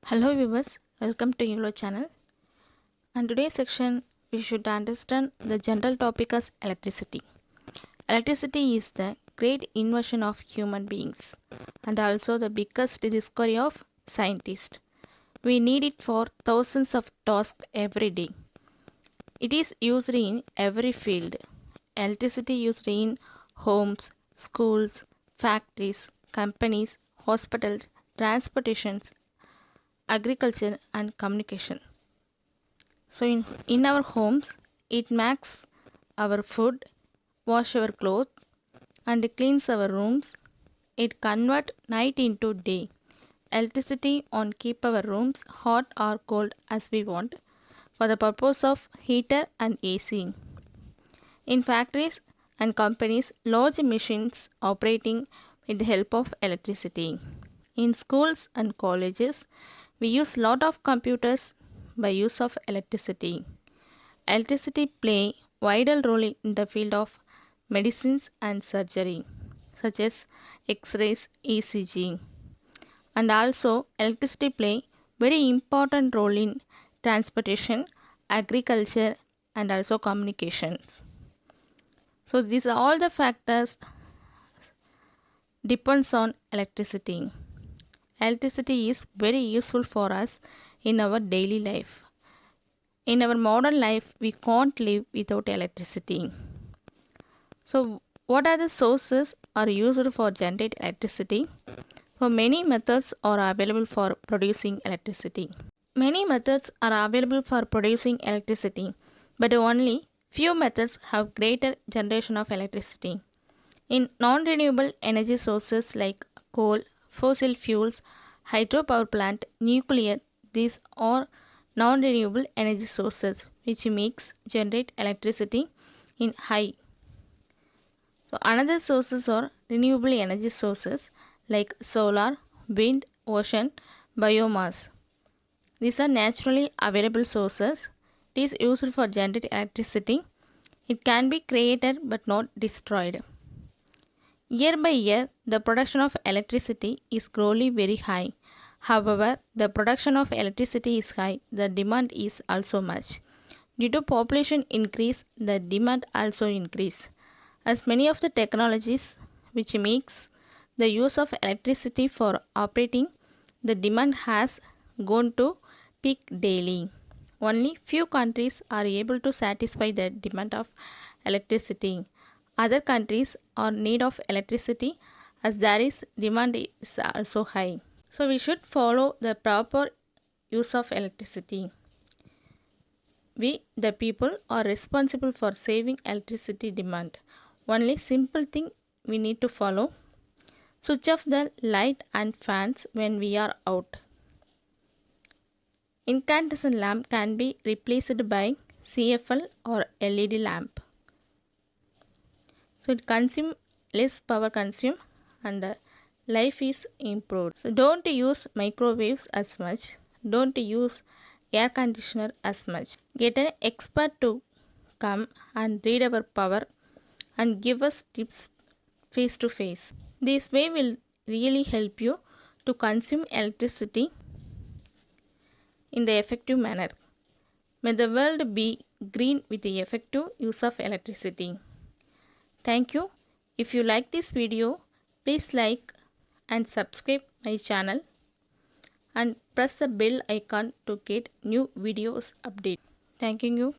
Hello viewers, welcome to Yulo channel. And today's section we should understand the general topic as electricity. Electricity is the great invention of human beings and also the biggest discovery of scientists. We need it for thousands of tasks every day. It is used in every field. Electricity used in homes, schools, factories, companies, hospitals, transportations, agriculture and communication. So in our homes, it makes our food, wash our clothes and cleans our rooms. It convert night into day. Electricity on keep our rooms hot or cold as we want for the purpose of heater and AC. In factories and companies, large machines operating with the help of electricity. In schools and colleges, we use lot of computers by use of electricity. Electricity play vital role in the field of medicines and surgery, such as X-rays, ECG. And also electricity play very important role in transportation, agriculture and also communications. So these are all the factors depends on electricity. Electricity is very useful for us in our daily life. In our modern life, we can't live without electricity. So, what are the sources are used for generate electricity? So, many methods are available for producing electricity. Many methods are available for producing electricity, but only few methods have greater generation of electricity. In non-renewable energy sources like coal, fossil fuels, hydropower plant, nuclear, these are non-renewable energy sources which generate electricity in high. So another sources are renewable energy sources like solar, wind, ocean, biomass. These are naturally available sources. It is used for generate electricity. It can be created but not destroyed. Year by year, the production of electricity is growing very high. However, the production of electricity is high, the demand is also much. Due to population increase, the demand also increase. As many of the technologies which makes the use of electricity for operating, the demand has gone to peak daily. Only few countries are able to satisfy the demand of electricity. Other countries are in need of electricity as there is demand is also high. So we should follow the proper use of electricity. We, the people, are responsible for saving electricity demand. Only simple thing we need to follow. Switch off the light and fans when we are out. Incandescent lamp can be replaced by CFL or LED lamp. So it consumes less power consume and life is improved. So don't use microwaves as much. Don't use air conditioner as much. Get an expert to come and read our power and give us tips face to face. This way will really help you to consume electricity in the effective manner. May the world be green with the effective use of electricity. Thank you. If you like this video, please like and subscribe my channel and press the bell icon to get new videos update. Thanking you.